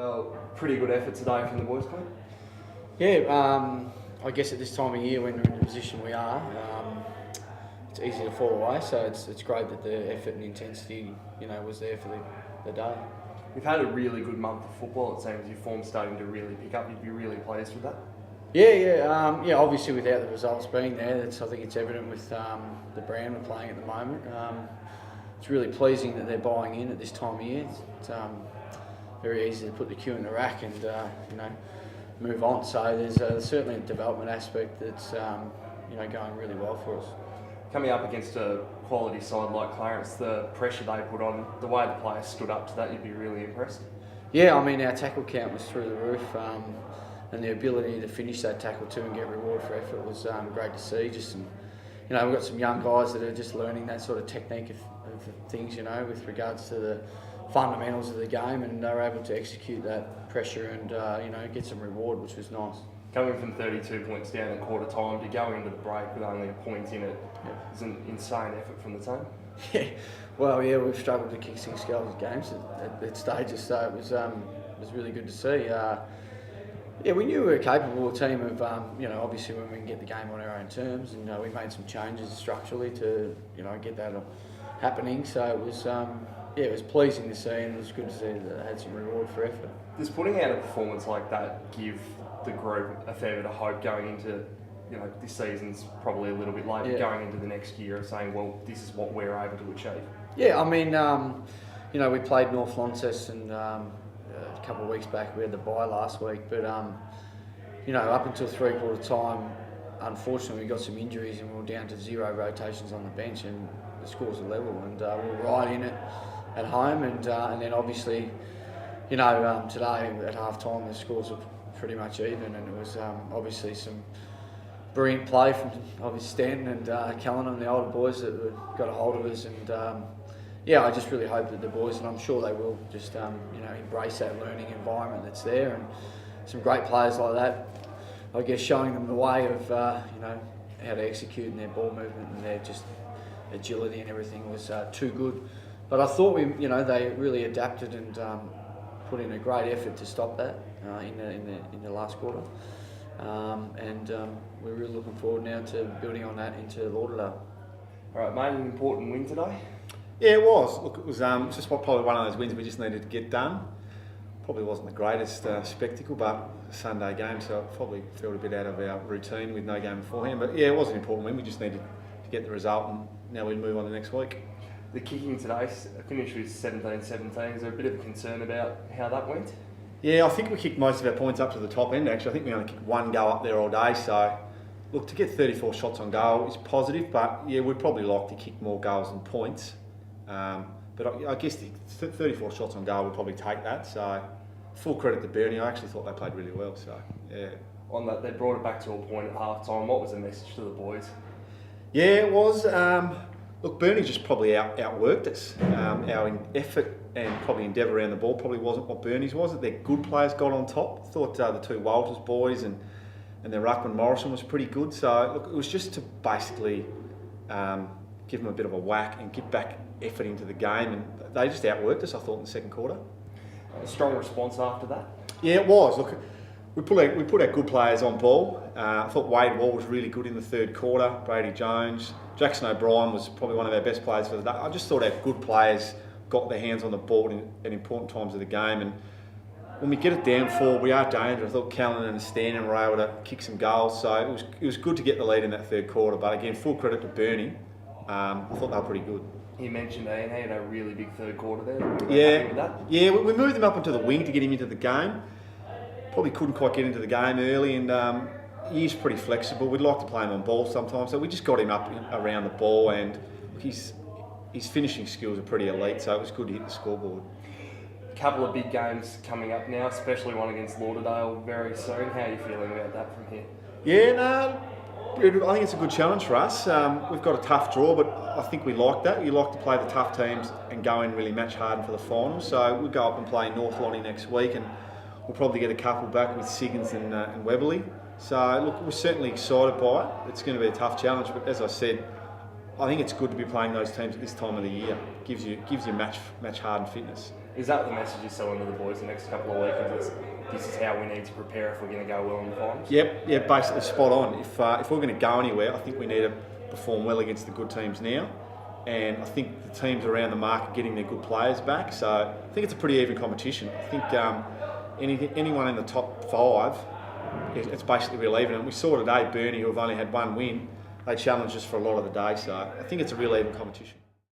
Well, pretty good effort today from the boys' club. Yeah, I guess at this time of year when we're in the position we are, it's easy to fall away. So it's great that the effort and intensity, was there for the day. We've had a really good month of football. It seems your form's starting to really pick up. You'd be really pleased with that. Yeah. Obviously, without the results being there, I think it's evident with the brand we're playing at the moment. It's really pleasing that they're buying in at this time of year. It's very easy to put the cue in the rack and move on. So there's certainly a development aspect that's going really well for us. Coming up against a quality side like Clarence, the pressure they put on, the way the players stood up to that, you'd be really impressed. Yeah, I mean our tackle count was through the roof, and the ability to finish that tackle too and get reward for effort was great to see. We've got some young guys that are just learning that sort of technique of things, with regards to the fundamentals of the game, and they're able to execute that pressure and get some reward, which was nice. Coming from 32 points down at quarter time to going into the break with only a point in it is an insane effort from the team. Yeah, well, we've struggled to kick 6 goals in games at stages, so it was really good to see. We knew we were capable a team of, obviously when we can get the game on our own terms, and we made some changes structurally to, get that happening. So it was pleasing to see, and it was good to see that they had some reward for effort. Does putting out a performance like that give the group a fair bit of hope going into, this season's probably a little bit late, but going into the next year of saying, well, this is what we're able to achieve? Yeah, I mean, we played North Launceston and a couple of weeks back. We had the bye last week, but up until 3/4 time, unfortunately we got some injuries and we were down to 0 rotations on the bench, and the scores are level, and we were right in it at home, and then obviously today at half time the scores were pretty much even, and it was obviously some brilliant play from obviously Stanton and Callan, the older boys that got a hold of us, and I just really hope that the boys, and I'm sure they will, just embrace that learning environment that's there, and some great players like that, I guess, showing them the way of how to execute in their ball movement and their just agility and everything was too good. But I thought they really adapted and put in a great effort to stop that in the last quarter, and we're really looking forward now to building on that into Lauderdale. All right, mate, an important win today. Yeah, it was. Look, it was just probably one of those wins we just needed to get done. Probably wasn't the greatest spectacle, but a Sunday game, so it probably felt a bit out of our routine with no game beforehand. But yeah, it was an important win. We just needed to get the result, and now we move on to next week. The kicking today finished with 17-17. Is there a bit of a concern about how that went? Yeah, I think we kicked most of our points up to the top end, actually. I think we only kicked 1 goal up there all day, so look, to get 34 shots on goal is positive, but yeah, we'd probably like to kick more goals than points. But I guess the 34 shots on goal would probably take that, so full credit to Burnie. I actually thought they played really well, so yeah. On that, they brought it back to a point at half time. What was the message to the boys? Yeah, it was. Look, Burnie just probably outworked us. Our effort and probably endeavour around the ball probably wasn't what Burnie's was. Their good players got on top. Thought the 2 Walters boys and their ruckman Morrison was pretty good. So look, it was just to basically give them a bit of a whack and get back effort into the game, and they just outworked us, I thought, in the second quarter. A strong response after that? Yeah, it was. Look, we put our good players on ball. I thought Wade Wall was really good in the third quarter. Brady Jones, Jackson O'Brien was probably one of our best players for the day. I just thought our good players got their hands on the ball at important times of the game, and when we get it down 4, we are dangerous. I thought Callan and Stanton were able to kick some goals, so it was good to get the lead in that third quarter. But again, full credit to Burnie. I thought they were pretty good. You mentioned Ian had a really big third quarter there. Yeah, with that? Yeah, we moved him up into the wing to get him into the game. Probably couldn't quite get into the game early, and he's pretty flexible. We'd like to play him on ball sometimes, so we just got him up around the ball, and his finishing skills are pretty elite, so it was good to hit the scoreboard. A couple of big games coming up now, especially one against Lauderdale very soon. How are you feeling about that from here? Yeah, no, I think it's a good challenge for us. We've got a tough draw, but I think we like that. We like to play the tough teams and go in really match hardened for the finals. So we'll go up and play North Lonnie next week, and we'll probably get a couple back with Siggins and Weberley. So look, we're certainly excited by it. It's going to be a tough challenge, but as I said, I think it's good to be playing those teams at this time of the year. Gives you match hardened fitness. Is that the message you're selling to the boys the next couple of weekends? This is how we need to prepare if we're going to go well in the finals? Yep, basically spot on. If we're going to go anywhere, I think we need to perform well against the good teams now. And I think the teams around the mark are getting their good players back. So I think it's a pretty even competition. I think anyone in the top 5, it's basically real even. And we saw today Burnie, who have only had one win, they challenged us for a lot of the day. So I think it's a real even competition.